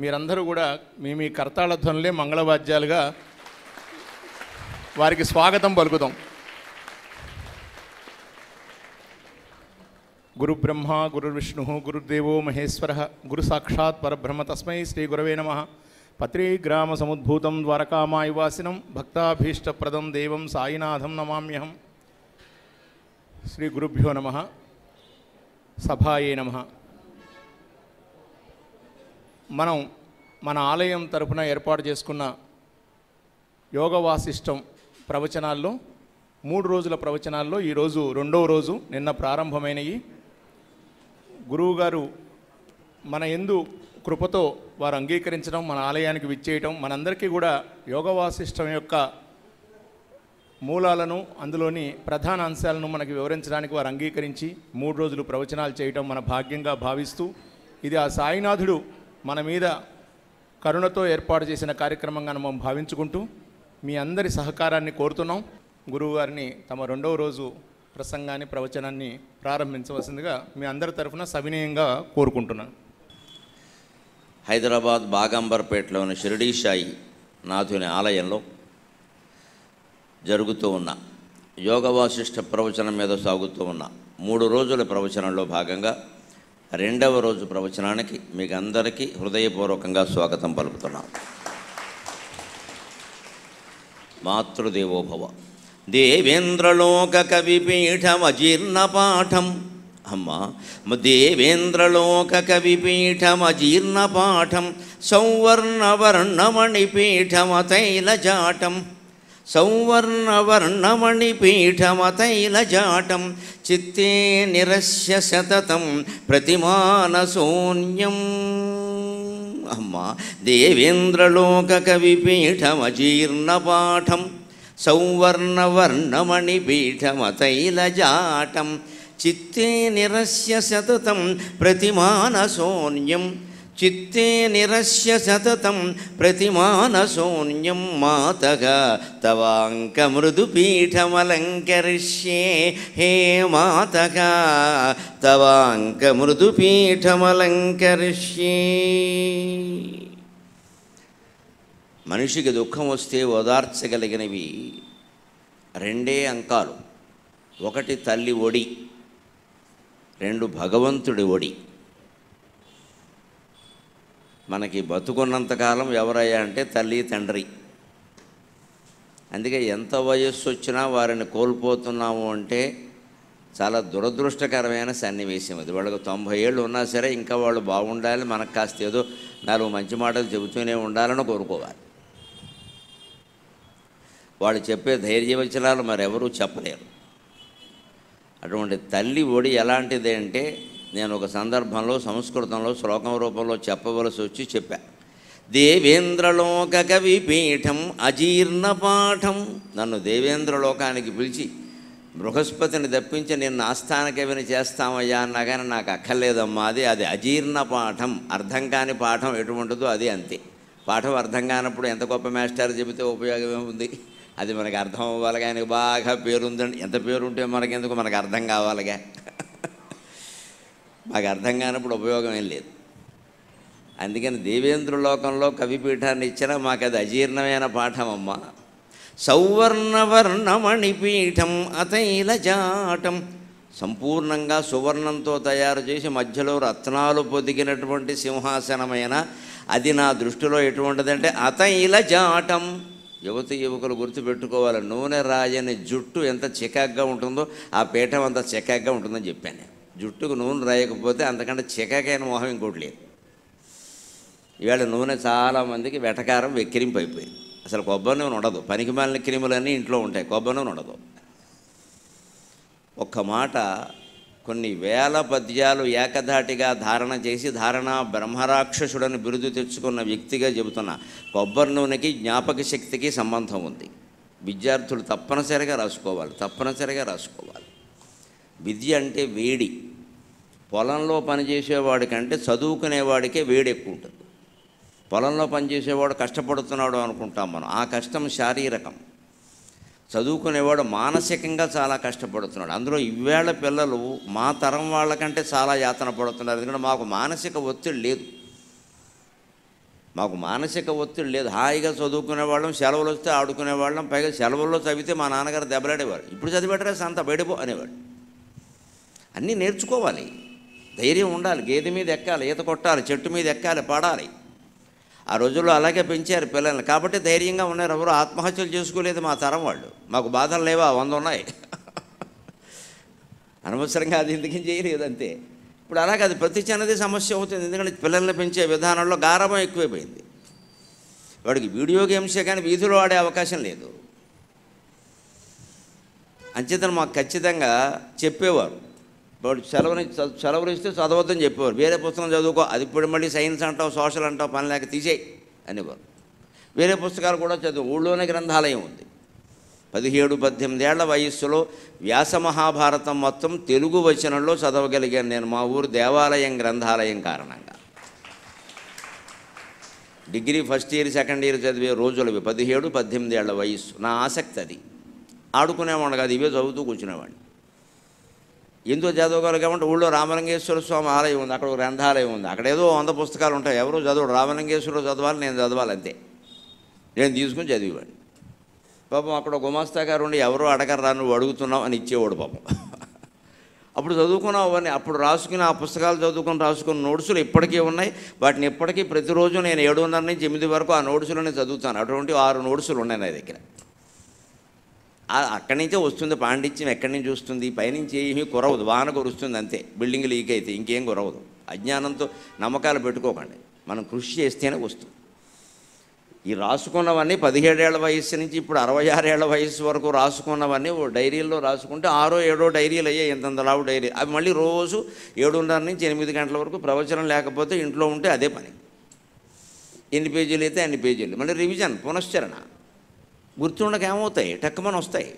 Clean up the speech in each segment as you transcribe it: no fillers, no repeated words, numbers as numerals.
మీరందరూ కూడా మీ కర్తాళ ధ్వనులే మంగళవాద్యాలుగా వారికి స్వాగతం పలుకుదాం. గురు బ్రహ్మ గురు విష్ణు గురుదేవో మహేశ్వర గురు సాక్షాత్ పరబ్రహ్మ తస్మై శ్రీ గురవే నమః. పత్రీ గ్రామ సముద్భూతం ద్వారకామాయువాసినం భక్తాభీష్టప్రదం దేవం సాయినాథం నమామ్యహం. శ్రీ గురుభ్యో నమః. సభాయే నమః. మనం మన ఆలయం తరపున ఏర్పాటు చేసుకున్న యోగ వాసిష్టం ప్రవచనాల్లో 3 రోజుల ప్రవచనాల్లో ఈరోజు 2వ రోజు. నిన్న ప్రారంభమైనవి. గురువుగారు మన యందు కృపతో వారు అంగీకరించడం, మన ఆలయానికి విచ్చేయటం, మనందరికీ కూడా యోగ వాసిష్టం యొక్క మూలాలను, అందులోని ప్రధాన అంశాలను మనకి వివరించడానికి వారు అంగీకరించి 3 రోజులు ప్రవచనాలు చేయటం మన భాగ్యంగా భావిస్తూ, ఇది ఆ సాయినాథుడు మన మీద కరుణతో ఏర్పాటు చేసిన కార్యక్రమంగా మనం భావించుకుంటూ మీ అందరి సహకారాన్ని కోరుతున్నాం. గురువుగారిని తమ 2వ రోజు ప్రసంగాన్ని, ప్రవచనాన్ని ప్రారంభించవలసిందిగా మీ అందరి తరఫున సవినయంగా కోరుకుంటున్నాను. హైదరాబాద్ బాగంబర్పేటలోని షిరిడీ సాయి నాథుని ఆలయంలో జరుగుతూ ఉన్న యోగ వాసిష్ఠ ప్రవచనం మీద సాగుతూ ఉన్న 3 రోజుల ప్రవచనంలో భాగంగా 2వ రోజు ప్రవచనానికి మీకు అందరికీ హృదయపూర్వకంగా స్వాగతం పలుకుతున్నాం. మాతృదేవోభవ. దేవేంద్రలోక కవిపీఠమజీర్ణపాఠం. అమ్మ దేవేంద్రలోక కవిపీఠమజీర్ణపాఠం సౌవర్ణవర్ణమణిపీఠమతైలజాటం. సౌవర్ణవర్ణమణిపీఠమతైలజాటం చిత్తే నిరస్య సతతం ప్రతిమానశూన్యం. అమ్మ దేవేంద్రలోక కవిపీఠమజీర్ణపాఠం సౌవర్ణవర్ణమణిపీఠమతైలజాటం చిత్తే నిరస్య సతతం ప్రతిమానశూన్యం. చిత్తే నిరస్య సతతం ప్రతిమానశూన్యం. మాతగా తవాంక మృదుపీఠమలంకరిష్యే. హే మాతగా తవాంక మృదుపీఠమలంకరిష్యే. మనిషికి దుఃఖం వస్తే ఓదార్చగలిగినవి 2 అంకాలు. 1 తల్లి ఒడి, 2 భగవంతుడి ఒడి. మనకి బతుకున్నంతకాలం ఎవరయ్యా అంటే తల్లి తండ్రి. అందుకే ఎంత వయస్సు వచ్చినా వారిని కోల్పోతున్నాము అంటే చాలా దురదృష్టకరమైన సన్నివేశం అది. వాళ్ళకు 90 ఏళ్ళు ఉన్నా సరే ఇంకా వాళ్ళు బాగుండాలి, మనకు కాస్త ఏదో 4 మంచి మాటలు చెబుతూనే ఉండాలని కోరుకోవాలి. వాళ్ళు చెప్పే ధైర్యవచనాలు మరెవరూ చెప్పలేరు. అటువంటి తల్లి ఒడి ఎలాంటిది అంటే, నేను ఒక సందర్భంలో సంస్కృతంలో శ్లోకం రూపంలో చెప్పవలసి వచ్చి చెప్పా. దేవేంద్రలోక కవిపీఠం అజీర్ణపాఠం. నన్ను దేవేంద్రలోకానికి పిలిచి బృహస్పతిని తప్పించి నిన్ను ఆస్థాన కవిని చేస్తామయ్యా అన్నా కానీ నాకు అక్కర్లేదమ్మా. అది అజీర్ణ పాఠం. అర్థం కాని పాఠం ఎటువంటిదో అది అంతే. పాఠం అర్థం కానప్పుడు ఎంత గొప్ప మాస్టర్ చెబితే ఉపయోగం ఏముంది? అది మనకు అర్థం అవ్వాలిగా. ఆయనకు బాగా పేరుందండి. ఎంత పేరుంటే మనకెందుకు, మనకు అర్థం కావాలిగా. మాకు అర్థం కానప్పుడు ఉపయోగం ఏం లేదు. అందుకని దేవేంద్రలోకంలో కవిపీఠాన్ని ఇచ్చినా మాకు అది అజీర్ణమైన పాఠం అమ్మ. సౌవర్ణవర్ణమణిపీఠం అతైలజాటం. సంపూర్ణంగా సువర్ణంతో తయారు చేసి మధ్యలో రత్నాలు పొదిగినటువంటి సింహాసనమైన అది నా దృష్టిలో ఎటువంటిదంటే అతైలజాటం. యువకులు గుర్తుపెట్టుకోవాలి, నూనె రాయని జుట్టు ఎంత చికాగ్గా ఉంటుందో ఆ పీఠం అంత చికాగ్గా ఉంటుందని చెప్పాను నేను. జుట్టుకు నూనె రాయకపోతే అంతకంటే చికాకైన మొహం ఇంకోటి లేదు. ఇవాళ నూనె చాలామందికి వెటకారం, వెక్కిరింపు అయిపోయింది. అసలు కొబ్బరి నూనె ఉండదు. పనికిమాలిన క్రిములన్నీ ఇంట్లో ఉంటాయి, కొబ్బరి నూనె ఉండదు. ఒక్క మాట, కొన్ని వేల పద్యాలు ఏకధాటిగా ధారణ చేసి ధారణా బ్రహ్మరాక్షసుడని బిరుదు తెచ్చుకున్న వ్యక్తిగా చెబుతున్నా, కొబ్బరి నూనెకి జ్ఞాపక శక్తికి సంబంధం ఉంది. విద్యార్థులు తప్పనిసరిగా రాసుకోవాలి. విద్య అంటే వేడి. పొలంలో పనిచేసేవాడికంటే చదువుకునేవాడికే వేడి ఎక్కువ ఉంటుంది. పొలంలో పనిచేసేవాడు కష్టపడుతున్నాడు అనుకుంటాం మనం, ఆ కష్టం శారీరకం. చదువుకునేవాడు మానసికంగా చాలా కష్టపడుతున్నాడు. అందులో ఇవేళ పిల్లలు మా తరం వాళ్ళకంటే చాలా యాతన పడుతున్నారు. ఎందుకంటే మాకు మానసిక ఒత్తిడి లేదు. మాకు మానసిక ఒత్తిడి లేదు. హాయిగా చదువుకునేవాళ్ళం, సెలవులు వస్తే ఆడుకునేవాళ్ళం. పైగా సెలవుల్లో చదివితే మా నాన్నగారు దెబ్బలాడేవాడు. ఇప్పుడు చదివేటరా సంత బయటపో అనేవాడు. అన్నీ నేర్చుకోవాలి, ధైర్యం ఉండాలి, గేదె మీద ఎక్కాలి, ఈత కొట్టాలి, చెట్టు మీద ఎక్కాలి, పాడాలి. ఆ రోజుల్లో అలాగే పెంచారు పిల్లల్ని, కాబట్టి ధైర్యంగా ఉన్నారు. ఎవరు ఆత్మహత్యలు చేసుకోలేదు మా తరం వాళ్ళు. మాకు బాధలు లేవా? 100 ఉన్నాయి. అనవసరంగా అది ఎందుకని చేయలేదు అంతే. ఇప్పుడు అలాగే అది ప్రతి చిన్నది సమస్య అవుతుంది. ఎందుకంటే పిల్లల్ని పెంచే విధానంలో గారాబం ఎక్కువైపోయింది. వాడికి వీడియో గేమ్సే కానీ వీధిలో ఆడే అవకాశం లేదు. అంచేతను మాకు ఖచ్చితంగా చెప్పేవారు, వాడు సెలవులు ఇస్తే చదవద్దని చెప్పేవారు. వేరే పుస్తకం చదువుకో, అది ఇప్పుడు మళ్ళీ సైన్స్ అంటావు, సోషల్ అంటావు, పని లేక తీసేయి అనేవారు. వేరే పుస్తకాలు కూడా చదువు. ఊళ్ళోనే గ్రంథాలయం ఉంది. 17-18 ఏళ్ల వయస్సులో వ్యాస మహాభారతం మొత్తం తెలుగు వచనంలో చదవగలిగాను నేను మా ఊరు దేవాలయం గ్రంథాలయం కారణంగా. Degree first year second year చదివే రోజులవి 17-18 ఏళ్ల వయస్సు. నా ఆసక్తి అది. ఆడుకునేవాడు కాదు, ఇవే చదువుతూ కూర్చునేవాడిని. ఎందుకు చదవగలిగామంటే ఊళ్ళో రామలింగేశ్వర స్వామి ఆలయం ఉంది, అక్కడ ఒక గ్రంథాలయం ఉంది. అక్కడ ఏదో 100 పుస్తకాలు ఉంటాయి. ఎవరో చదవడు, రామలింగేశ్వరుడు చదవాలి, నేను చదవాలి అంతే. నేను తీసుకుని చదివేవాడిని. పాపం అక్కడ గుమాస్తా గారు ఉండి ఎవరో అడగరా నువ్వు అడుగుతున్నావు అని ఇచ్చేవాడు పాపం. అప్పుడు చదువుకున్నావు అవన్నీ. అప్పుడు రాసుకుని ఆ పుస్తకాలు చదువుకుని రాసుకున్న నోట్సులు ఇప్పటికీ ఉన్నాయి. వాటిని ఇప్పటికీ ప్రతిరోజు నేను 7:30 నుంచి 8 వరకు ఆ నోట్సులని చదువుతాను. అటువంటి 6 నోట్సులు ఉన్నాయి నా దగ్గర. అక్కడి నుంచే వస్తుంది పాండిత్యం. ఎక్కడి నుంచి వస్తుంది? పైనుంచి ఏమీ కురవదు, వాన కురుస్తుంది అంతే. బిల్డింగ్ లీక్ అయితే ఇంకేం కురవదు. అజ్ఞానంతో నమ్మకాలు పెట్టుకోకండి, మనం కృషి చేస్తేనే వస్తుంది. ఈ రాసుకున్నవన్నీ 17 ఏళ్ల వయస్సు నుంచి ఇప్పుడు 66 ఏళ్ల వయస్సు వరకు రాసుకున్నవన్నీ ఓ డైరీల్లో రాసుకుంటే 6-7 డైరీలు అయ్యాయి. ఎంత లావు డైరీ. అవి మళ్ళీ రోజు 7:30 నుంచి 8 గంటల వరకు ప్రవచనం లేకపోతే ఇంట్లో ఉంటే అదే పని. ఎన్ని పేజీలు అయితే అన్ని పేజీలు, మళ్ళీ రివిజన్, పునశ్చరణ. గుర్తుండక ఏమవుతాయి? టక్కుమని వస్తాయి.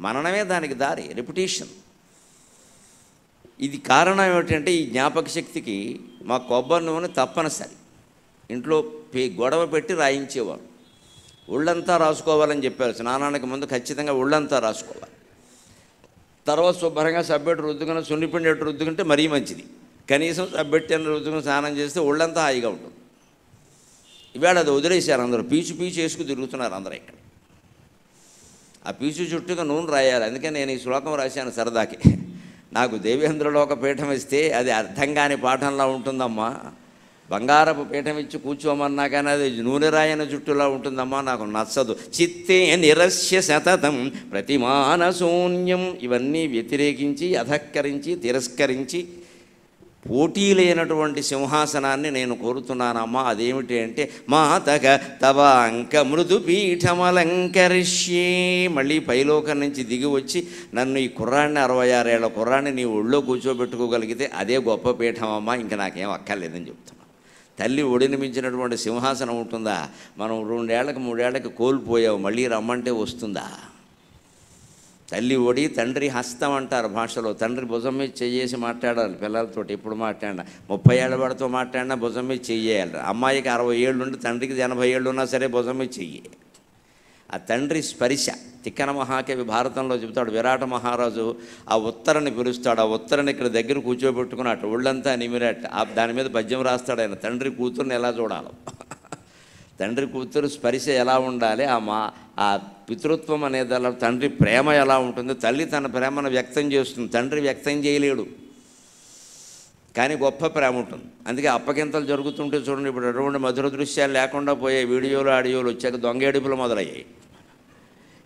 మననమే దానికి దారి, రిపిటేషన్. ఇది కారణం ఏమిటంటే ఈ జ్ఞాపక శక్తికి మా కొబ్బరి నూనె తప్పనిసరి. ఇంట్లో గొడవ పెట్టి రాయించేవాడు. ఒళ్ళంతా రాసుకోవాలని చెప్పారు. స్నానానికి ముందు ఖచ్చితంగా ఒళ్ళంతా రాసుకోవాలి. తర్వాత శుభ్రంగా సబ్బెట్టు రుద్దుకుని సున్నిపిండి ఎట్టు రుద్దుకుంటే మరీ మంచిది. కనీసం సబ్బెట్టి రుద్దుకుని స్నానం చేస్తే ఒళ్ళంతా హాయిగా ఉంటుంది. ఇవాళ అది వదిలేశారు అందరూ. పీచు వేసుకు తిరుగుతున్నారు అందరూ ఇక్కడ. ఆ పీచు చుట్టూగా నూనె రాయాలి. అందుకే నేను ఈ శ్లోకం రాశాను సరదాకి. నాకు దేవేంద్రలోక పీఠం ఇస్తే అది అర్థం కాని పాఠంలా ఉంటుందమ్మా. బంగారపు పీఠం ఇచ్చి కూర్చోమన్నా కానీ అది నూనె రాయన జుట్టులా ఉంటుందమ్మా, నాకు నచ్చదు. చిత్తే నిరస్య సతతం ప్రతిమాన శూన్యం. ఇవన్నీ వ్యతిరేకించి, అధక్కరించి, తిరస్కరించి పోటీ లేనటువంటి సింహాసనాన్ని నేను కోరుతున్నానమ్మా. అదేమిటి అంటే మాతక తవ అంక మృదు పీఠమలంకరిష్యే. మళ్ళీ పైలోకం నుంచి దిగి వచ్చి నన్ను ఈ కుర్రాన్ని 66 ఏళ్ల కుర్రాన్ని నీ ఒళ్ళో కూర్చోబెట్టుకోగలిగితే అదే గొప్ప పీఠం అమ్మా, ఇంకా నాకేం అక్కర్లేదని చెప్తున్నాను. తల్లి ఒడిని మించినటువంటి సింహాసనం ఉంటుందా? మనం 2 ఏళ్ళకి 3 ఏళ్ళకి కోల్పోయావు, మళ్ళీ రమ్మంటే వస్తుందా? తల్లి ఒడి, తండ్రి హస్తం అంటారు భాషలో. తండ్రి భుజం మీద చెయ్యేసి మాట్లాడాలి పిల్లలతో. ఎప్పుడు మాట్లాడినా 30 ఏళ్ళ వాడితో మాట్లాడినా భుజం మీద చెయ్యాలి. అమ్మాయికి 60 ఏళ్ళు ఉండి తండ్రికి 80 ఏళ్ళు ఉన్నా సరే భుజం మీద చెయ్యి. ఆ తండ్రి స్పర్శ. తిక్కన మహాకవి భారతంలో చెబుతాడు, విరాట మహారాజు ఆ ఉత్తరని పిలుస్తాడు. ఆ ఉత్తరని ఇక్కడ దగ్గర కూర్చోబెట్టుకున్నట్టు ఒళ్ళంతా నిమిరట్టు దాని మీద పద్యం రాస్తాడు ఆయన. తండ్రి కూతుర్ని ఎలా చూడాలో, తండ్రి కూతురు స్పర్శ ఎలా ఉండాలి, ఆ పితృత్వం అనేది అలా, తండ్రి ప్రేమ ఎలా ఉంటుంది. తల్లి తన ప్రేమను వ్యక్తం చేస్తుంది, తండ్రి వ్యక్తం చేయలేడు, కానీ గొప్ప ప్రేమ ఉంటుంది. అందుకే అప్పగింతలు జరుగుతుంటే చూడండి, ఇప్పుడు ఎటువంటి మధుర దృశ్యాలు లేకుండా పోయే వీడియోలు ఆడియోలు వచ్చాక దొంగ ఏడుపులు మొదలయ్యాయి.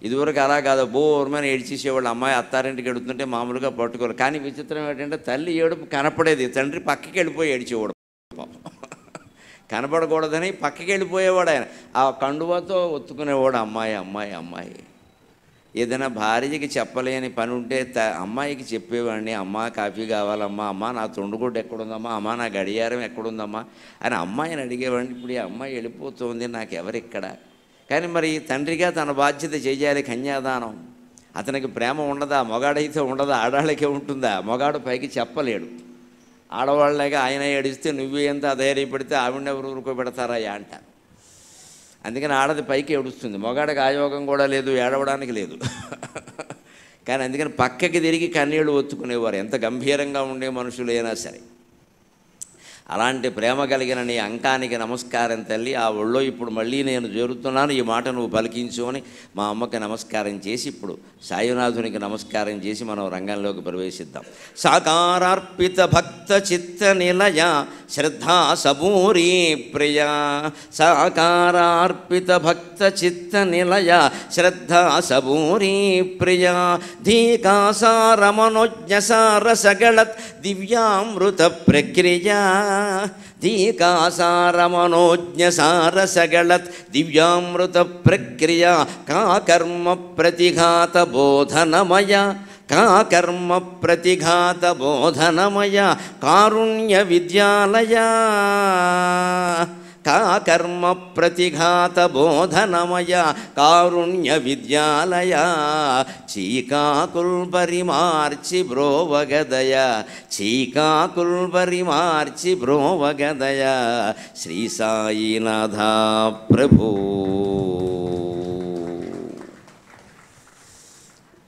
ఇదివరకు అలా కాదు, బోర్మని ఏడ్చేసేవాళ్ళు. అమ్మాయి అత్తారింటికి ఎడుతుంటే మామూలుగా పట్టుకోవాలి. కానీ విచిత్రం ఏంటంటే తల్లి ఏడుపు కనపడేది, తండ్రి పక్కకి వెళ్ళిపోయి ఏడ్చేవాడు. కనపడకూడదని పక్కకి వెళ్ళిపోయేవాడు ఆయన. ఆ కండువాతో ఒత్తుకునేవాడు అమ్మాయి అమ్మాయి అమ్మాయి. ఏదైనా భార్యకి చెప్పలేని పని ఉంటే అమ్మాయికి చెప్పేవాడిని. అమ్మ కాఫీ కావాలమ్మా, అమ్మ నా తొండుగుడ్డు ఎక్కడుందమ్మా, అమ్మ నా గడియారం ఎక్కడుందమ్మా అని అమ్మాయిని అడిగేవాడిని. ఇప్పుడు ఈ అమ్మాయి వెళ్ళిపోతుంది, నాకెవరిక్కడ. కానీ మరి తండ్రిగా తన బాధ్యత చేయాలి, కన్యాదానం. అతనికి ప్రేమ ఉండదా? మొగాడైతే ఉండదా? ఆడాళ్ళకే ఉంటుందా? మొగాడు పైకి చెప్పలేడు. ఆడవాళ్ళగా ఆయన ఏడిస్తే నువ్వు ఎంత ధైర్యపడితే ఆవిడెవరు ఊరుకోబెడతారా అంట. అందుకని ఆడది పైకి ఏడుస్తుంది, మొగాడికి ఆయోగం కూడా లేదు, ఏడవడానికి లేదు. కానీ అందుకని పక్కకి తిరిగి కన్నీళ్ళు ఒత్తుకునేవారు, ఎంత గంభీరంగా ఉండే మనుషులైనా సరే. అలాంటి ప్రేమ కలిగిన నీ అంకానికి నమస్కారం తల్లి. ఆ ఒళ్ళో ఇప్పుడు మళ్ళీ నేను చేరుతున్నాను, ఈ మాట నువ్వు పలికించు అని మా అమ్మకి నమస్కారం చేసి ఇప్పుడు సాయినాథునికి నమస్కారం చేసి మనం రంగంలోకి ప్రవేశిద్దాం. సాకారార్పిత భక్త చిత్త నిలయ శ్రద్ధా సబూరీ ప్రియ. సాకారార్పిత భక్త చిత్త నిలయ శ్రద్ధా సబూరీ ప్రియ. ధీకాసారమనోజ్ఞసార సగళత్ దివ్యామృత ప్రక్రియ. ధీకాసారమనోజ్ఞసార సగళత్ దివ్యామృత ప్రక్రియ. కా కర్మ ప్రతిఘాత బోధనమయ. కా కర్మ ప్రతిఘాత బోధనమయ కారుణ్య విద్యాలయ. కా కర్మ ప్రతిఘాత బోధనమయ కారుణ్య విద్యాలయ. చీకాకుల్బరి మార్చి బ్రోవగదయ. చీకాకుల్బరి మార్చి బ్రోవగదయ. శ్రీ సాయినాథ ప్రభు.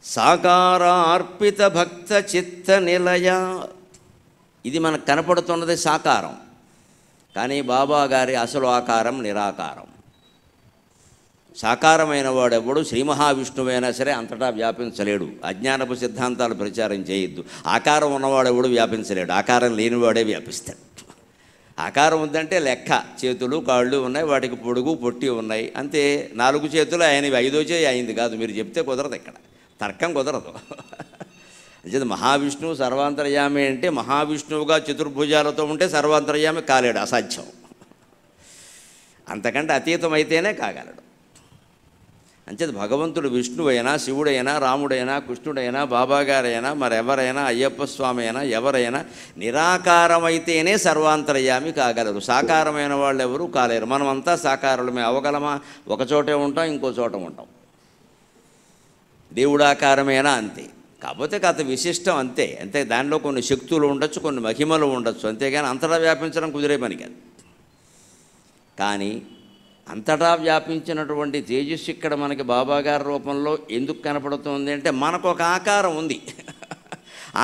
సాకారార్పిత భక్త చిత్త నిలయ. ఇది మనకు కనపడుతున్నది సాకారం, కానీ బాబా గారి అసలు ఆకారం నిరాకారం. సాకారమైన వాడెవడు శ్రీ మహావిష్ణువైనా సరే అంతటా వ్యాపించలేడు. అజ్ఞానపు సిద్ధాంతాలు ప్రచారం చేయొద్దు. ఆకారం ఉన్నవాడెవడు వ్యాపించలేడు, ఆకారం లేనివాడే వ్యాపిస్తాడు. ఆకారం ఉందంటే లెక్క, చేతులు కాళ్ళు ఉన్నాయి, వాటికి పొడుగు పొట్టి ఉన్నాయి, అంతే. 4 చేతులు ఆయనవి, 5వ చేయి అయింది కాదు. మీరు చెప్తే కుదరదు, ఇక్కడ తర్కం కుదరదు. అంటే మహావిష్ణువు సర్వాంతర్యామి అంటే మహావిష్ణువుగా చతుర్భుజాలతో ఉంటే సర్వాంతర్యామి కాలేడు, అసాధ్యం. అంతకంటే అతీతం అయితేనే కాగలడు. అంచేది భగవంతుడు విష్ణువైనా, శివుడైనా, రాముడైనా, కృష్ణుడైనా, బాబాగారైనా, మరెవరైనా, అయ్యప్ప స్వామి అయినా, ఎవరైనా నిరాకారమైతేనే సర్వాంతర్యామి కాగలరు. సాకారమైన వాళ్ళు ఎవరూ కాలేరు. మనమంతా సాకారులమే. అవగలమా? ఒకచోటే ఉంటాం, ఇంకో చోట ఉంటాం. దేవుడాకారమేనా అంతే. కాకపోతే కథ విశిష్టం అంతే. అంతే, దానిలో కొన్ని శక్తులు ఉండొచ్చు, కొన్ని మహిమలు ఉండొచ్చు, అంతేగాని అంతటా వ్యాపించడం కుదిరే పని కాదు. కానీ అంతటా వ్యాపించినటువంటి తేజస్సు ఇక్కడ మనకి బాబాగారి రూపంలో ఎందుకు కనపడుతుంది అంటే మనకు ఒక ఆకారం ఉంది.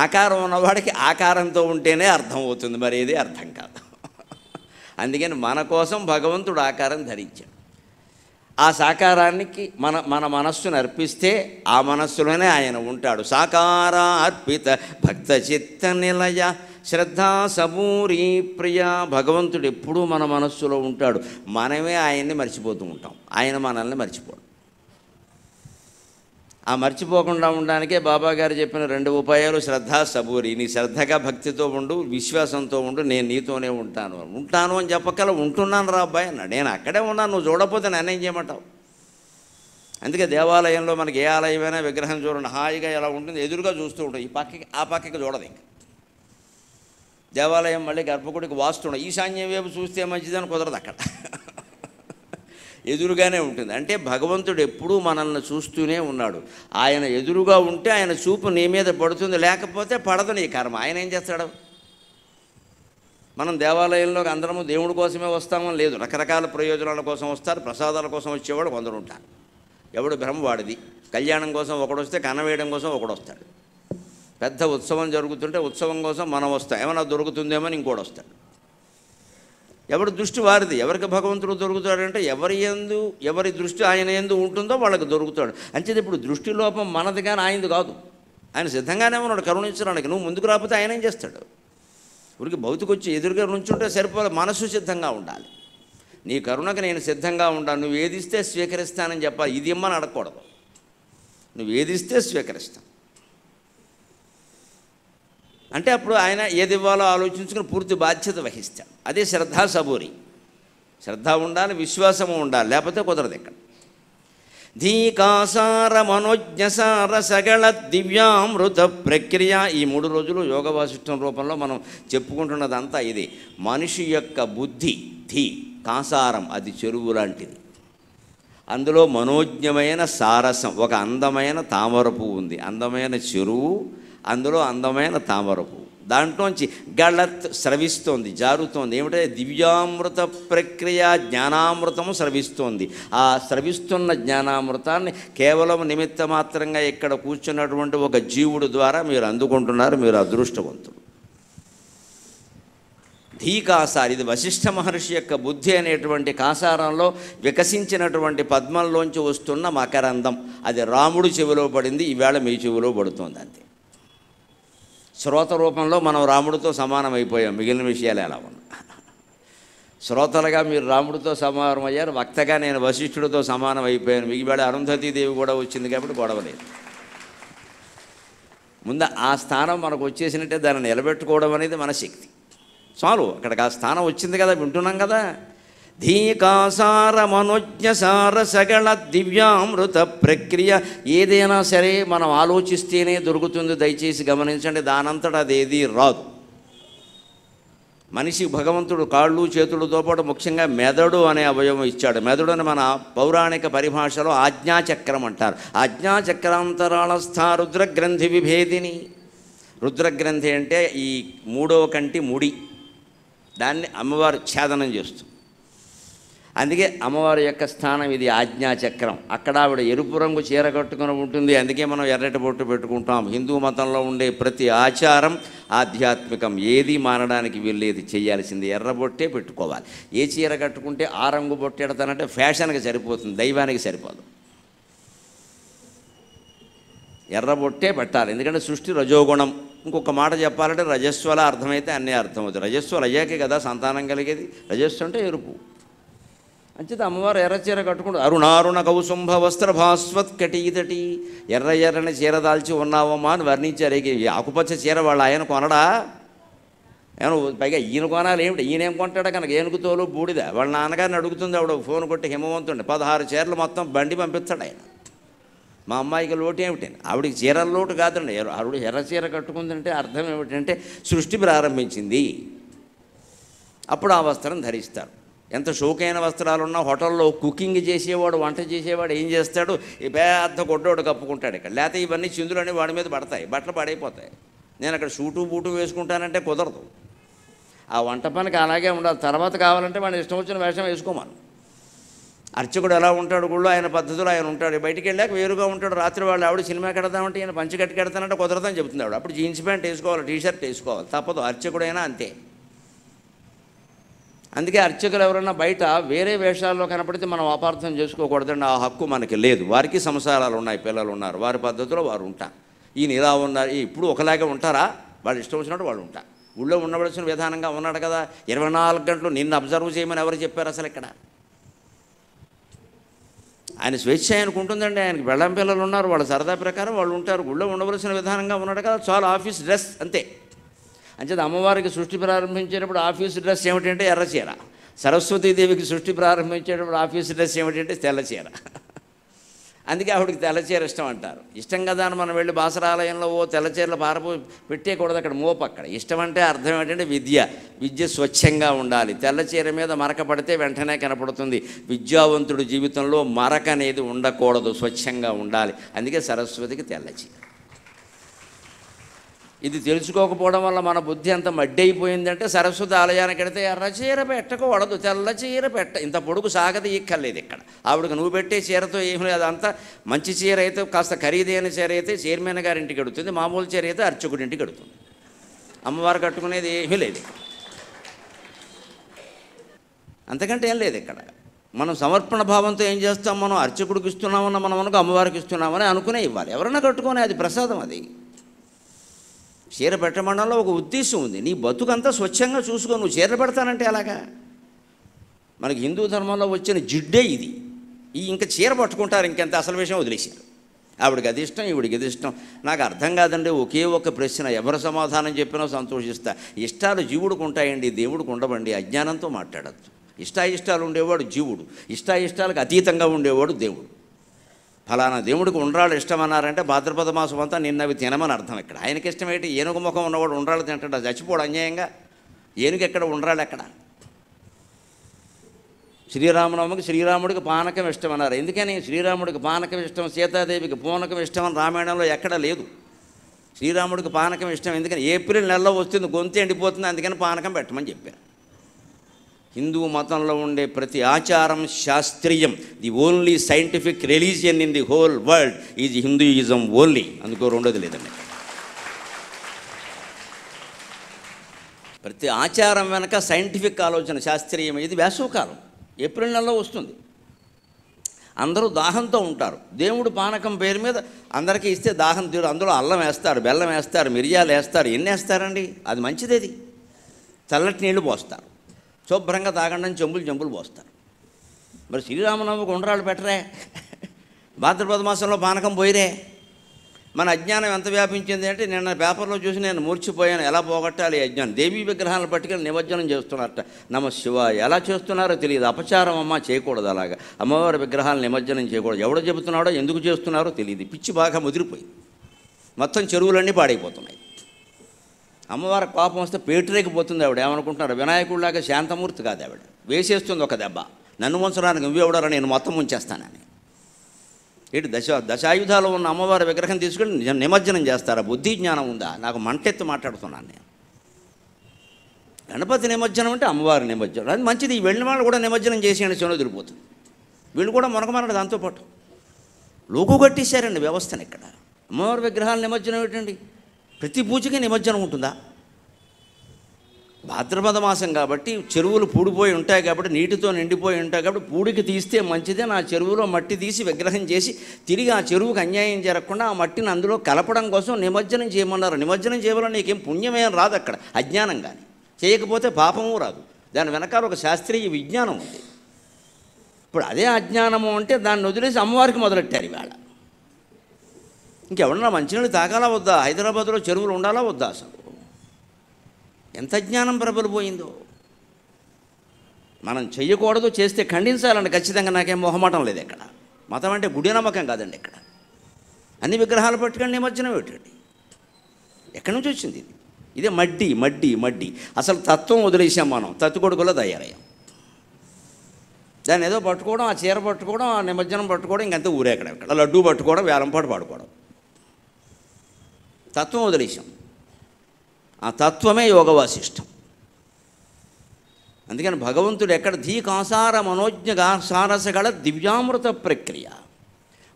ఆకారం ఉన్నవాడికి ఆకారంతో ఉంటేనే అర్థం అవుతుంది, మరి ఏది అర్థం కాదు. అందుకని మన కోసం భగవంతుడు ఆకారం ధరించాడు. ఆ సాకారానికి మన మనస్సును అర్పిస్తే ఆ మనస్సులోనే ఆయన ఉంటాడు. సాకార అర్పిత భక్త చిత్త నిలయ శ్రద్ధా సబూరీ ప్రియ. భగవంతుడు ఎప్పుడూ మన మనస్సులో ఉంటాడు. మనమే ఆయన్ని మర్చిపోతూ ఉంటాం, ఆయన మనల్ని మర్చిపోడు. ఆ మర్చిపోకుండా ఉండడానికే బాబాగారు చెప్పిన 2 ఉపాయాలు శ్రద్ధా సబూరి. నీ శ్రద్ధగా భక్తితో ఉండు, విశ్వాసంతో ఉండు, నేను నీతోనే ఉంటాను అని చెప్పకల ఉంటున్నాను రా అబ్బాయి అన్నాడు. నేను అక్కడే ఉన్నాను, నువ్వు చూడకపోతే నన్నేం చేయమంటావు? అందుకే దేవాలయంలో మనకి ఏ ఆలయమైనా విగ్రహం చూడండి, హాయిగా ఎలా ఉంటుంది, ఎదురుగా చూస్తూ ఉంటుంది. ఈ పక్కకి ఆ పక్కకి చూడదు. ఇంకా దేవాలయం మళ్ళీ గర్భగుడికి వాస్తుండ ఈశాన్యం వైపు చూస్తే మంచిదని కుదరదు, అక్కడ ఎదురుగానే ఉంటుంది. అంటే భగవంతుడు ఎప్పుడూ మనల్ని చూస్తూనే ఉన్నాడు. ఆయన ఎదురుగా ఉంటే ఆయన చూపు నీ మీద పడుతుంది, లేకపోతే పడదు నీ కర్మ. ఆయన ఏం చేస్తాడు? మనం దేవాలయంలోకి అందరము దేవుడి కోసమే వస్తామని లేదు, రకరకాల ప్రయోజనాల కోసం వస్తారు. ప్రసాదాల కోసం వచ్చేవాడు కొందరు ఉంటారు. ఎవడు బ్రహ్మ వాడిది. కళ్యాణం కోసం ఒకడు వస్తే కన్నవేయడం కోసం ఒకడు వస్తాడు. పెద్ద ఉత్సవం జరుగుతుంటే ఉత్సవం కోసం మనం వస్తాం, ఏమైనా దొరుకుతుందేమో అని ఇంకోటి వస్తాడు. ఎవరి దృష్టి వారిది. ఎవరికి భగవంతుడు దొరుకుతాడంటే ఎవరి దృష్టి ఆయన యందు ఉంటుందో వాళ్ళకి దొరుకుతాడు. అంచేది ఇప్పుడు దృష్టి లోపం మనది కానీ ఆయనది కాదు. ఆయన సిద్ధంగానే ఉన్నాడు కరుణించడానికి. నువ్వు ముందుకు రాకపోతే ఆయన ఏం చేస్తాడు? ఊరికి భౌతికొచ్చి ఎదురుగా నుంచుంటే సరిపోదు, మనసు సిద్ధంగా ఉండాలి. నీ కరుణకు నేను సిద్ధంగా ఉంటాను, నువ్వు ఏదిస్తే స్వీకరిస్తానని చెప్పాలి. ఇది ఇమ్మని అడగకూడదు, నువ్వు ఏదిస్తే స్వీకరిస్తాను అంటే అప్పుడు ఆయన ఏది ఇవ్వాలో ఆలోచించుకుని పూర్తి బాధ్యత వహిస్తాడు. అదే శ్రద్ధా సబూరి. శ్రద్ధ ఉండాలి, విశ్వాసము ఉండాలి, లేకపోతే కుదరదు. ఇక్కడ ధీకాసార మనోజ్ఞసార సగళ దివ్యామృత ప్రక్రియ. ఈ 3 రోజులు యోగ వాసిష్టం రూపంలో మనం చెప్పుకుంటున్నదంతా ఇది. మనిషి యొక్క బుద్ధి ధీ కాసారం, అది చెరువు లాంటిది. అందులో మనోజ్ఞమైన సారసం, ఒక అందమైన తామర పువ్వు ఉంది. అందమైన చెరువు, అందులో అందమైన తామర పువ్వు. దాంట్లోంచి గళత్ స్రవిస్తోంది, జారుతోంది. ఏమిటంటే దివ్యామృత ప్రక్రియ, జ్ఞానామృతము స్రవిస్తోంది. ఆ స్రవిస్తున్న జ్ఞానామృతాన్ని కేవలం నిమిత్త మాత్రంగా ఇక్కడ కూర్చున్నటువంటి ఒక జీవుడు ద్వారా మీరు అందుకుంటున్నారు. మీరు అదృష్టవంతుడు. ధీకాసార్, ఇది వశిష్ఠ మహర్షి యొక్క బుద్ధి అనేటువంటి కాసారంలో వికసించినటువంటి పద్మంలోంచి వస్తున్న మకరందం. అది రాముడు చెవిలో పడింది, ఈవేళ మీ చెవిలో పడుతుంది. అంతే. శ్రోత రూపంలో మనం రాముడితో సమానం అయిపోయాం. మిగిలిన విషయాలు ఎలా ఉన్నాయి? శ్రోతలుగా మీరు రాముడితో సమానం అయ్యారు, వక్తగా నేను వశిష్ఠుడితో సమానం అయిపోయాను. ఈవేళ అరుంధతీదేవి కూడా వచ్చింది కాబట్టి గొడవలేదు. ముందు ఆ స్థానం మనకు వచ్చేసినట్టే దాన్ని నిలబెట్టుకోవడం అనేది మన శక్తి. చాలు, అక్కడికి ఆ స్థానం వచ్చింది కదా, వింటున్నాం కదా. ధీకాసార మనోజ్ఞసార సగళ దివ్యామృత ప్రక్రియ. ఏదైనా సరే మనం ఆలోచిస్తేనే దొరుకుతుంది. దయచేసి గమనించండి, దానంతటా అదేది రాదు. మనిషి భగవంతుడు కాళ్ళు చేతులతో పాటు ముఖ్యంగా మెదడు అనే అవయవం ఇచ్చాడు. మెదడుని మన పౌరాణిక పరిభాషలో ఆజ్ఞాచక్రం అంటారు. ఆజ్ఞాచక్రాంతరాళస్థ రుద్రగ్రంథి విభేదిని. రుద్రగ్రంథి అంటే ఈ 3వ కంటి ముడి, దాన్ని అమ్మవారు ఛేదనం చేస్తుంది. అందుకే అమ్మవారి యొక్క స్థానం ఇది ఆజ్ఞాచక్రం. అక్కడ ఆవిడ ఎరుపు రంగు చీర కట్టుకుని ఉంటుంది. అందుకే మనం ఎర్రటి బొట్టు పెట్టుకుంటాం. హిందూ మతంలో ఉండే ప్రతి ఆచారం ఆధ్యాత్మికం. ఏది మానడానికి వీల్లేదు, చేయాల్సింది ఎర్రబొట్టే పెట్టుకోవాలి. ఏ చీర కట్టుకుంటే ఆ రంగు బొట్టు ఎడతానంటే ఫ్యాషన్కి సరిపోతుంది, దైవానికి సరిపోదు. ఎర్రబొట్టే పెట్టాలి, ఎందుకంటే సృష్టి రజోగుణం. ఇంకొక మాట చెప్పాలంటే రజస్వల అర్థమైతే అన్నీ అర్థమవుతుంది. రజస్వలు అయ్యాకే కదా సంతానం కలిగేది. రజస్సు అంటే ఎరుపు. అంచేత అమ్మవారు ఎర్రచీర కట్టుకుంటారు. అరుణారుణ కౌసుంభ వస్త్ర భాస్వత్ కటీతటి. ఎర్రని చీర దాల్చి ఉన్నావమ్మా అని వర్ణించారు. ఆకుపచ్చ చీర వాళ్ళు ఆయన కొనడా? ఏమో పైగా ఈయన కొనాలి ఏమిటి? ఈయనేం కొంటాడా కనుక? ఏనుగుతోలు బూడిద. వాళ్ళ నాన్నగారిని అడుగుతుంది ఆవిడ, ఫోన్ కొట్టి హిమవంతుండే 16 చీరలు మొత్తం బండి పంపిస్తాడు ఆయన. మా అమ్మాయికి లోటు ఏమిటి? ఆవిడికి చీరల లోటు కాదండి. ఆవిడ ఎర్రచీర కట్టుకుందంటే అర్థం ఏమిటంటే సృష్టి ప్రారంభించింది. అప్పుడు ఆ వస్త్రం ధరిస్తారు. ఎంత షోకైన వస్త్రాలు ఉన్నా హోటల్లో కుకింగ్ చేసేవాడు, వంట చేసేవాడు ఏం చేస్తాడు? ఈ పెద్ద గొడ్డోడు కప్పుకుంటాడు ఇక్కడ. లేకపోతే ఇవన్నీ చిందులన్నీ వాడి మీద పడతాయి, బట్టలు పడైపోతాయి. నేను అక్కడ షూటు బూటు వేసుకుంటానంటే కుదరదు. ఆ వంట పనికి అలాగే ఉండాలి. తర్వాత కావాలంటే వాడిని ఇష్టం వచ్చిన వేషం వేసుకోమను. అర్చకుడు ఎలా ఉంటాడు గుళ్ళో, ఆయన పద్ధతిలో ఆయన ఉంటాడు. బయటికి వెళ్ళాక వేరుగా ఉంటాడు. రాత్రి వాళ్ళు ఆవిడ సినిమా కడతామంటే ఈయన పంచి కట్టి కడతానంటే కుదరదని చెబుతుంది ఆవిడ. అప్పుడు జీన్స్ ప్యాంట్ వేసుకోవాలి, టీషర్ట్ వేసుకోవాలి, తప్పదు. అర్చకుడైనా అంతే. అందుకే అర్చకులు ఎవరైనా బయట వేరే వేషాల్లో కనపడితే మనం అపార్థం చేసుకోకూడదండి. ఆ హక్కు మనకి లేదు. వారికి సంసారాలు ఉన్నాయి, పిల్లలు ఉన్నారు, వారి పద్ధతిలో వారు ఉంటారు. ఈయన ఇలా ఉన్నారు, ఇప్పుడు ఒకలాగే ఉంటారా? వాళ్ళు ఇష్టం వచ్చినట్టు వాళ్ళు ఉంటారు. ఊళ్ళో ఉండవలసిన విధానంగా ఉన్నాడు కదా. 24 గంటలు నిన్ను అబ్జర్వ్ చేయమని ఎవరు చెప్పారు అసలు ఇక్కడ? ఆయన స్వేచ్ఛ ఆయనకు ఉంటుందండి. ఆయనకి బెళ్ళం పిల్లలు ఉన్నారు, వాళ్ళ సరదా ప్రకారం వాళ్ళు ఉంటారు. ఊళ్ళో ఉండవలసిన విధానంగా ఉన్నాడు కదా, చాలా ఆఫీస్ డ్రెస్ అంతే. అంచేత అమ్మవారికి సృష్టి ప్రారంభించేటప్పుడు ఆఫీస్ డ్రెస్ ఏమిటంటే ఎర్రచీర. సరస్వతీదేవికి సృష్టి ప్రారంభించేటప్పుడు ఆఫీస్ డ్రెస్ ఏమిటంటే తెల్లచీర. అందుకే ఆవిడకి తెల్లచీర ఇష్టం అంటారు. ఇష్టం కదా అని మనం వెళ్ళి బాసరాలయంలో తెల్లచీరలు పెట్టేయకూడదు. అక్కడ మోపు. అక్కడ ఇష్టం అంటే అర్థం ఏంటంటే విద్య స్వచ్ఛంగా ఉండాలి. తెల్లచీర మీద మరక పడితే వెంటనే కనపడుతుంది. విద్యావంతుడి జీవితంలో మరక అనేది ఉండకూడదు, స్వచ్ఛంగా ఉండాలి. అందుకే సరస్వతికి తెల్లచీర. ఇది తెలుసుకోకపోవడం వల్ల మన బుద్ధి అంత మడ్డి అయిపోయిందంటే సరస్వతి ఆలయానికి వెడితే ఎర్రచీర పెట్టకూడదు, తెల్లచీర ఇంత పొడుగు సాగది ఇక్కర్లేదు ఇక్కడ. ఆవిడకు నువ్వు పెట్టే చీరతో ఏమీ లేదు. అదంతా మంచి చీర అయితే, కాస్త ఖరీదైన చీర అయితే చైర్మన్ గారింటికి ఎడుతుంది, మామూలు చీర అయితే అర్చకుడింటికి ఎడుతుంది. అమ్మవారు కట్టుకునేది ఏమీ లేదు, అంతకంటే ఏం లేదు ఇక్కడ. మనం సమర్పణ భావంతో ఏం చేస్తాం? మనం అర్చకుడికి ఇస్తున్నామన్న మనం అనుకో అమ్మవారికి ఇస్తున్నామని అనుకునే ఇవ్వాలి. ఎవరైనా కట్టుకునే అది ప్రసాదం. అది చీర పెట్టమండంలో ఒక ఉద్దేశం ఉంది. నీ బతుకంతా స్వచ్ఛంగా చూసుకో. నువ్వు చీర పెడతానంటే అలాగా? మనకి హిందూ ధర్మంలో వచ్చిన జిడ్డే ఇది. ఇంకా చీర పట్టుకుంటారు, ఇంకెంత అసలు విషయం వదిలేశారు. ఆవిడికి అది ఇష్టం, ఈవిడికి ఇది ఇష్టం. నాకు అర్థం కాదండి. ఒకే ఒక ప్రశ్న, ఎవరు సమాధానం చెప్పినా సంతోషిస్తా. ఇష్టాలు జీవుడికి ఉంటాయండి, దేవుడికి ఉండవండి. అజ్ఞానంతో మాట్లాడద్దు. ఇష్టాయిష్టాలు ఉండేవాడు జీవుడు, ఇష్టాయిష్టాలకు అతీతంగా ఉండేవాడు దేవుడు. ఫలానా దేవుడికి ఉండ్రాళ్ళు ఇష్టమన్నారంటే భాద్రపద మాసం అంతా నిన్నవి తినమని అర్థం. ఇక్కడ ఆయనకి ఇష్టం ఏంటి? ఏనుగు ముఖం ఉన్నవాడు ఉండ్రాళ్ళు తింటాడు, చచ్చిపోడు అన్యాయంగా. ఏనుగు ఎక్కడ, ఉండ్రాళ్ళు ఎక్కడ? శ్రీరామనవమికి శ్రీరాముడికి పానకం ఇష్టమన్నారు. ఎందుకని? శ్రీరాముడికి పానకం ఇష్టం, సీతాదేవికి పూనకం ఇష్టం అని రామాయణంలో ఎక్కడ లేదు. శ్రీరాముడికి పానకం ఇష్టం ఎందుకని? ఏప్రిల్ నెలలో వస్తుంది, గొంతు ఎండిపోతుంది, అందుకని పానకం పెట్టమని చెప్పారు. హిందూ మతంలో ఉండే ప్రతి ఆచారం శాస్త్రీయం. The only scientific religion in the whole world is Hinduism only. అందుకో రెండోది లేదండి. ప్రతి ఆచారం వెనక సైంటిఫిక్ ఆలోచన, శాస్త్రీయం. ఇది వేసవకాలం, ఏప్రిల్ నెలలో వస్తుంది. అందరూ దాహంతో ఉంటారు. దేవుడు పానకం పేరు మీద అందరికీ ఇస్తే దాహం తీరు. అందులో అల్లం వేస్తారు, బెల్లం వేస్తారు, మిరియాలు వేస్తారు. ఎన్ని వేస్తారండి? అది మంచిది. అది చల్లటి నీళ్లు పోస్తారు, శుభ్రంగా తాగండి అని చెంబులు పోస్తారు. మరి శ్రీరామనవమికి ఉండ్రాళ్ళు పెట్టరే, భాద్రపద మాసంలో పానకం పోయిరే. మన అజ్ఞానం ఎంత వ్యాపించింది అంటే, నిన్న పేపర్లో చూసి నేను మూర్చిపోయాను. ఎలా పోగొట్టాలి ఈ అజ్ఞానం? దేవీ విగ్రహాలను పట్టుకెళ్ళి నిమజ్జనం చేస్తున్నారట. నమ శివాయ. ఎలా చేస్తున్నారో తెలియదు. అపచారం అమ్మ, చేయకూడదు అలాగా. అమ్మవారి విగ్రహాలను నిమజ్జనం చేయకూడదు. ఎవడో చెబుతున్నాడో, ఎందుకు చేస్తున్నారో తెలియదు. పిచ్చి బాగా ముదిరిపోయింది. మొత్తం చెరువులన్నీ పాడైపోతున్నాయి. అమ్మవారి కోపం వస్తే పేటరేకిపోతుంది ఆవిడ. ఏమనుకుంటున్నారు? వినాయకుడిలాగా శాంతమూర్తి కాదు ఆవిడ. వేసేస్తుంది ఒక దెబ్బ. నన్ను ముంచడానికి నువ్వెవడారా, నేను మొత్తం ముంచేస్తానని. ఏంటి దశాయుధాలు ఉన్న అమ్మవారి విగ్రహం తీసుకెళ్ళి నిమజ్జనం చేస్తారా? బుద్ధి జ్ఞానం ఉందా? నాకు మంటెత్తి మాట్లాడుతున్నాను నేను. గణపతి నిమజ్జనం అంటే అమ్మవారి నిమజ్జనం, అది మంచిది. ఈ వెళ్ళిన వాళ్ళు కూడా నిమజ్జనం చేసేయండి, చెను వదిలిపోతుంది. వీళ్ళు కూడా మొనకమన్నాడు దాంతోపాటు. లోకు కట్టేశారండి వ్యవస్థను. ఇక్కడ అమ్మవారి విగ్రహాలు నిమజ్జనం ఏంటండి? ప్రతి పూజకి నిమజ్జనం ఉంటుందా? భాద్రపద మాసం కాబట్టి చెరువులు పూడిపోయి ఉంటాయి, కాబట్టి నీటితో నిండిపోయి ఉంటాయి, కాబట్టి పూడికి తీస్తే మంచిదే. నా చెరువులో మట్టి తీసి విగ్రహం చేసి తిరిగి ఆ చెరువుకి అన్యాయం జరగకుండా ఆ మట్టిని అందులో కలపడం కోసం నిమజ్జనం చేయమన్నారు. నిమజ్జనం చేయవల్ల నీకేం పుణ్యమేం రాదు అక్కడ, అజ్ఞానం కానీ. చేయకపోతే పాపము రాదు. దాని వెనకాల ఒక శాస్త్రీయ విజ్ఞానం ఉంది. ఇప్పుడు అదే అజ్ఞానము అంటే దాన్ని వదిలేసి అమ్మవారికి మొదలెట్టారు ఇవాళ. ఇంకెవరన్నా మంచినీళ్ళు తాగాలా వద్దా? హైదరాబాద్లో చెరువులు ఉండాలా వద్దా? అసలు ఎంత జ్ఞానం ప్రబలిపోయిందో. మనం చెయ్యకూడదు, చేస్తే ఖండించాలండి ఖచ్చితంగా. నాకేం మొహమాటం లేదు. ఇక్కడ మతం అంటే గుడి నమ్మకం కాదండి. ఇక్కడ అన్ని విగ్రహాలు పట్టుకొని నిమజ్జనం పెట్టండి. ఎక్కడి నుంచి వచ్చింది ఇది? ఇదే మడ్డి మడ్డి మడ్డి. అసలు తత్వం వదిలేసాం మనం, తత్తుకొడుకులో తయారయ్యాం. దాన్ని ఏదో పట్టుకోవడం, ఆ చీర పట్టుకోవడం, ఆ నిమజ్జనం పట్టుకోవడం, ఇంకంతా ఊరేక్కడ లడ్డూ పట్టుకోవడం, వేలంపాటు పాడుకోవడం. తత్వం వదిలేసాం. ఆ తత్వమే యోగ వాసిష్టం. అందుకని భగవంతుడు ఎక్కడ ధీకాసార మనోజ్ఞాసారసగల దివ్యామృత ప్రక్రియ.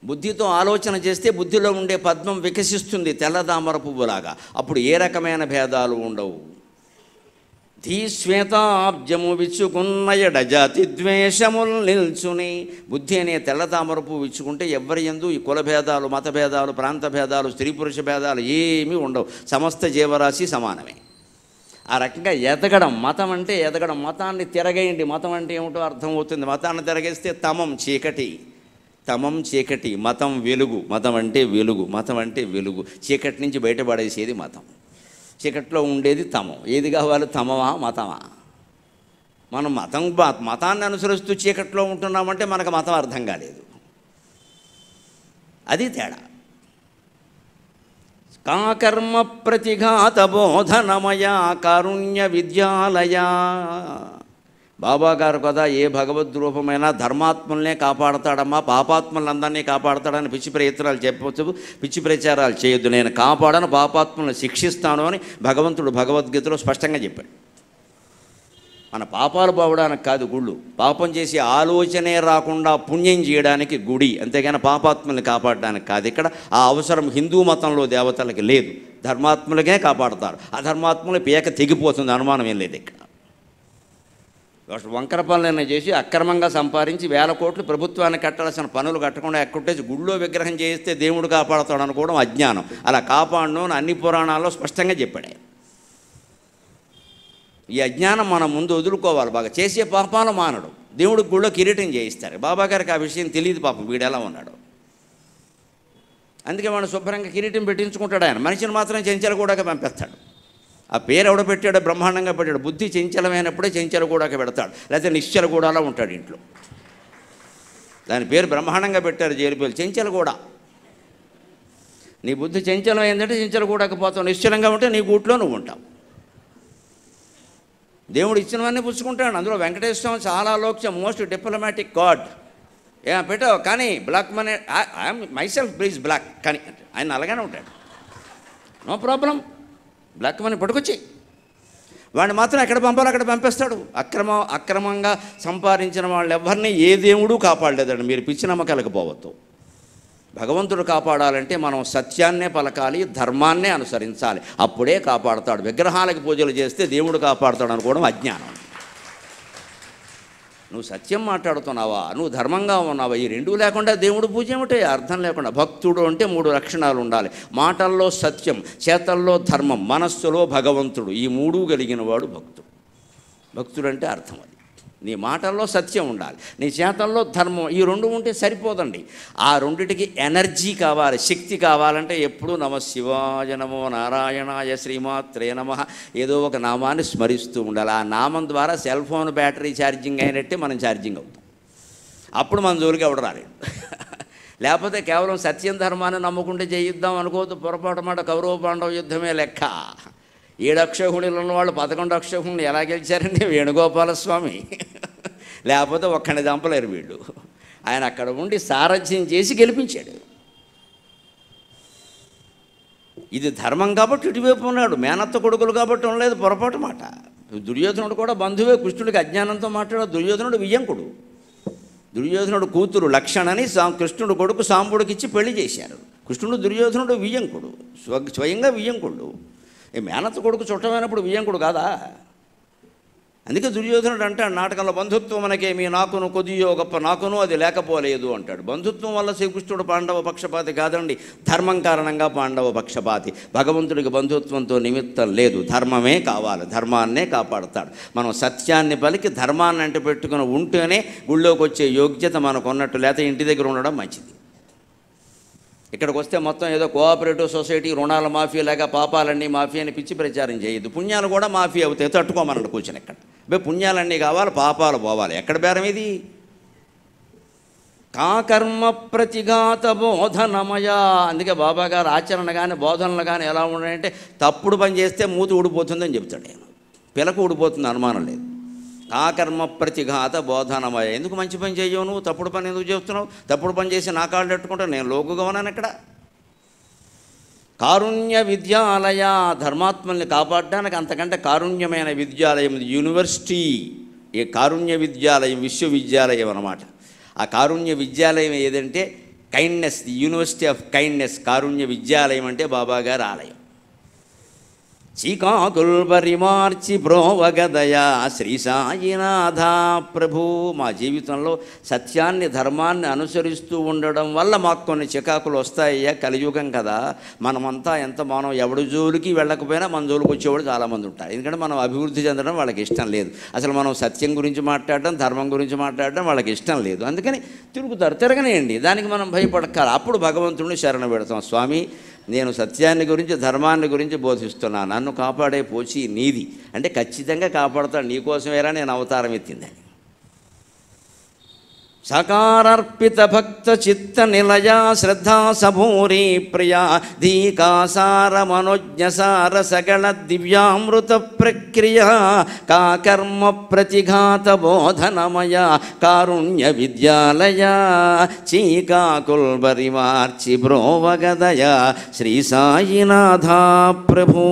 బుద్ధితో ఆలోచన చేస్తే బుద్ధిలో ఉండే పద్మం వికసిస్తుంది తెల్లదామర పువ్వులాగా. అప్పుడు ఏ రకమైన భేదాలు ఉండవు. ధీ శ్వేతాబ్జము విచ్చుకున్న ఎడజాతి ద్వేషముల్ నిల్చుని. బుద్ధి అనే తెల్లతామర పువ్వు విచ్చుకుంటే ఎవరి యందు ఈ కుల భేదాలు, మత భేదాలు, ప్రాంత భేదాలు, స్త్రీ పురుష భేదాలు ఏమీ ఉండవు. సమస్త జీవరాశి సమానమే. ఆ రకంగా ఎదగడం. మతం అంటే ఎదగడం. మతాన్ని తిరగేయండి. మతం అంటే ఏమిటో అర్థమవుతుంది. మతాన్ని తిరగేస్తే తమం చీకటి, తమం చీకటి, మతం వెలుగు. మతం అంటే వెలుగు, మతం అంటే వెలుగు. చీకటి నుంచి బయటపడేసేది మతం. చీకట్లో ఉండేది తమం. ఏది కావాలి? తమమా మతమా? మనం మతాన్ని అనుసరిస్తూ చీకట్లో ఉంటున్నామంటే మనకు మతం అర్థం కాలేదు. అది తేడా. కాకర్మ ప్రతిఘాత బోధనమయ కారుణ్య విద్యాలయ. బాబాగారు కదా ఏ భగవద్రూపమైనా ధర్మాత్మల్నే కాపాడతాడమ్మా, పాపాత్మలందరినీ కాపాడతాడని పిచ్చి ప్రయత్నాలు చెప్పవచ్చు, పిచ్చి ప్రచారాలు చేయొద్దు. నేను కాపాడను, పాపాత్మలను శిక్షిస్తాను అని భగవంతుడు భగవద్గీతలో స్పష్టంగా చెప్పాడు. మన పాపాలు పోవడానికి కాదు గుళ్ళు. పాపం చేసే ఆలోచనే రాకుండా పుణ్యం చేయడానికి గుడి, అంతేగాని పాపాత్మల్ని కాపాడడానికి కాదు. ఇక్కడ ఆ అవసరం హిందూ మతంలో దేవతలకి లేదు. ధర్మాత్ములకే కాపాడతారు. అధర్మాత్ములు పీక తెగిపోతుంది, అనుమానం ఏం లేదు. ఇక్కడ వంకర పనులైనా చేసి అక్రమంగా సంపాదించి 1000 కోట్లు ప్రభుత్వానికి కట్టాల్సిన పనులు కట్టకుండా ఎక్కడేసి గుళ్ళో విగ్రహం చేస్తే దేవుడు కాపాడుతాడు అనుకోవడం అజ్ఞానం. అలా కాపాడను అని అన్ని పురాణాల్లో స్పష్టంగా చెప్పాడు. ఈ అజ్ఞానం మనం ముందు వదులుకోవాలి. బాగా చేసే పాపాలు మానడు. దేవుడికి గుళ్ళో కిరీటం చేయిస్తారు. బాబాగారికి ఆ విషయం తెలియదు పాపం, వీడు ఎలా ఉన్నాడు. అందుకే వాడు శుభ్రంగా కిరీటం పెట్టించుకుంటాడు. ఆయన మనిషిని మాత్రం చెంచలు కూడా పంపిస్తాడు. ఆ పేరు ఎవడ పెట్టాడో బ్రహ్మాండంగా పెట్టాడు. బుద్ధి చంచలమైనప్పుడే చెంచలు కూడా పెడతాడు, లేకపోతే నిశ్చల కూడా ఉంటాడు ఇంట్లో. దాని పేరు బ్రహ్మాండంగా పెట్టారు జైలు పేరు, చెంచలు కూడా. నీ బుద్ధి చంచలమైందంటే చెంచలు కూడా పోతావు. నిశ్చలంగా ఉంటే నీ గూట్లో నువ్వు ఉంటావు. దేవుడు ఇచ్చినవన్నీ పుచ్చుకుంటాడు. అందులో వెంకటేశ్వర స్వామి చాలా లోక్య మోస్ట్ డిప్లొమాటిక్ గాడ్. పెట్టావు కానీ black money, I'm myself please black కానీ ఆయన అలాగానే ఉంటాడు. నో ప్రాబ్లం, బ్లాక్ మనీ పట్టుకొచ్చి వాడిని మాత్రం ఎక్కడ పంపాలో అక్కడ పంపిస్తాడు. అక్రమంగా సంపాదించిన వాళ్ళు ఎవరిని ఏ దేవుడు కాపాడలేదండి. మీరు పిచ్చి నమ్మకాలకు పోవద్దు. భగవంతుడు కాపాడాలంటే మనం సత్యాన్నే పలకాలి, ధర్మాన్నే అనుసరించాలి, అప్పుడే కాపాడుతాడు. విగ్రహాలకు పూజలు చేస్తే దేవుడు కాపాడుతాడు అనుకోవడం అజ్ఞానం. నువ్వు సత్యం మాట్లాడుతున్నావా, నువ్వు ధర్మంగా ఉన్నావా, ఈ రెండూ లేకుండా దేవుడు పూజ ఏమిటే అర్థం లేకుండా. భక్తుడు అంటే 3 లక్షణాలు ఉండాలి. మాటల్లో సత్యం, చేతల్లో ధర్మం, మనస్సులో భగవంతుడు, ఈ 3 కలిగిన వాడు భక్తుడు. భక్తుడు అంటే అర్థం అది. నీ మాటల్లో సత్యం ఉండాలి, నీ చేతల్లో ధర్మం, ఈ 2 ఉంటే సరిపోదండి. ఆ రెండిటికి ఎనర్జీ కావాలి, శక్తి కావాలంటే ఎప్పుడూ నమ శివాయ నమో నారాయణాయ శ్రీమాత్రే నమః ఏదో ఒక నామాన్ని స్మరిస్తూ ఉండాలి. ఆ నామం ద్వారా సెల్ ఫోన్ బ్యాటరీ ఛార్జింగ్ అయినట్టే మనం ఛార్జింగ్ అవుతాం. అప్పుడు మన జోలికి ఎవడు రాలేడు. లేకపోతే కేవలం సత్యం ధర్మాన్ని నమ్ముకుంటే చేయిద్దాం అనుకోవద్దు. పొరపాటు మాట కౌరవ పాండవ యుద్ధమే లెక్క. 7 అక్షౌహిణులు ఉన్నవాళ్ళు 11 అక్షౌహిణులు ఎలా గెలిచారండి? వేణుగోపాలస్వామి. లేకపోతే ఒక్కడిని చంపలేరు వీళ్ళు. ఆయన అక్కడ ఉండి సారథ్యం చేసి గెలిపించాడు. ఇది ధర్మం కాబట్టి ఇటువైపు ఉన్నాడు. మేనత్త కొడుకులు కాబట్టి ఉండలేదు. పొరపాటు మాట. దుర్యోధనుడు కూడా బంధువే. కృష్ణుడికి అజ్ఞానంతో మాట్లాడాడు. దుర్యోధనుడు వియ్యంకుడు. దుర్యోధనుడు కూతురు లక్షణని కృష్ణుడు కొడుకు సాంబుడికి ఇచ్చి పెళ్లి చేశారు. కృష్ణుడు దుర్యోధనుడు వియ్యంకుడు, స్వయంగా వియ్యంకుడు. ఈ మేనత్త కొడుకు చుట్టమైనప్పుడు వియ్యంకుడు కాదా? అందుకే దుర్యోధనుడు అంటాడు నాటకంలో, బంధుత్వం మనకేమి నాకును కొద్దియో గొప్ప నాకును అది లేకపోలేదు అంటాడు. బంధుత్వం వల్ల శ్రీకృష్ణుడు పాండవ పక్షపాతి కాదండి, ధర్మం కారణంగా పాండవ పక్షపాతి. భగవంతుడికి బంధుత్వంతో నిమిత్తం లేదు, ధర్మమే కావాలి, ధర్మాన్నే కాపాడుతాడు. మనం సత్యాన్ని పలికి ధర్మాన్ని అంటి పెట్టుకుని ఉంటేనే గుళ్ళోకి వచ్చే యోగ్యత మనకు ఉన్నట్టు, లేకపోతే ఇంటి దగ్గర ఉండడం మంచిది. ఇక్కడికి వస్తే మొత్తం ఏదో కోఆపరేటివ్ సొసైటీ రుణాల మాఫీ లాగా పాపాలన్నీ మాఫీ అని పిచ్చి ప్రచారం చేయొద్దు. పుణ్యాలు కూడా మాఫీ అవుతాయి, తట్టుకోమన్నాడు కూర్చొని. ఇక్కడ పుణ్యాలన్నీ కావాలి, పాపాలు పోవాలి. ఎక్కడ బేరం ఇది? కాకర్మ ప్రతిఘాత బోధనమయా. అందుకే బాబాగారు ఆచరణ కానీ బోధనలు కానీ ఎలా ఉన్నాయంటే, తప్పుడు పని చేస్తే మూతి ఊడిపోతుందని చెప్తాడు. నేను పిలకు ఊడిపోతుంది, అనుమానం లేదు. కాకర్మ ప్రతిఘాత బోధనమయ. ఎందుకు మంచి పని చేయవు నువ్వు? తప్పుడు పని ఎందుకు చేస్తున్నావు? తప్పుడు పని చేసి నా కాళ్ళు పెట్టుకుంటా నేను లోకుగా ఉన్నాను ఇక్కడ. కారుణ్య విద్యాలయ. ధర్మాత్మల్ని కాపాడడానికి అంతకంటే కారుణ్యమైన విద్యాలయం యూనివర్సిటీ. ఈ కారుణ్య విద్యాలయం విశ్వవిద్యాలయం అన్నమాట. ఆ కారుణ్య విద్యాలయం ఏదంటే kindness, the university of kindness. కారుణ్య విద్యాలయం అంటే బాబాగారి ఆలయం. చీకాకుల్ పరిమార్చి బ్రోవగదయా శ్రీ సాయినాథ ప్రభు. మా జీవితంలో సత్యాన్ని ధర్మాన్ని అనుసరిస్తూ ఉండడం వల్ల మాకు కొన్ని చికాకులు వస్తాయ్యా. కలియుగం కదా, మనమంతా మనం ఎవడి జోలికి వెళ్ళకపోయినా మన జోలికి వచ్చేవాడు చాలామంది ఉంటారు. ఎందుకంటే మనం అభివృద్ధి చెందడం వాళ్ళకి ఇష్టం లేదు. అసలు మనం సత్యం గురించి మాట్లాడడం, ధర్మం గురించి మాట్లాడడం వాళ్ళకి ఇష్టం లేదు. అందుకని తిరుగుతారు. తిరగనేయండి, దానికి మనం భయపడకాలి. అప్పుడు భగవంతుడిని శరణ పెడతాం. స్వామి, నేను సత్యాన్ని గురించి ధర్మాన్ని గురించి బోధిస్తున్నాను, నన్ను కాపాడే పోచి నీది అంటే ఖచ్చితంగా కాపాడుతాడు. నీకోసమేరా నేను అవతారం ఎత్తిందని. సకారార్పిత భక్త చిత్త నిలయా శ్రద్ధా సభూరి ప్రియా ధీకాసార మనోజ్ఞసార సగళ దివ్యామృత ప్రక్రియ కాకర్మ ప్రతిఘాత బోధనమయ కారుణ్య విద్యాలయ చీకాకుల్ బరిమార్చి బ్రోవగదయ శ్రీ సాయినాథ ప్రభు.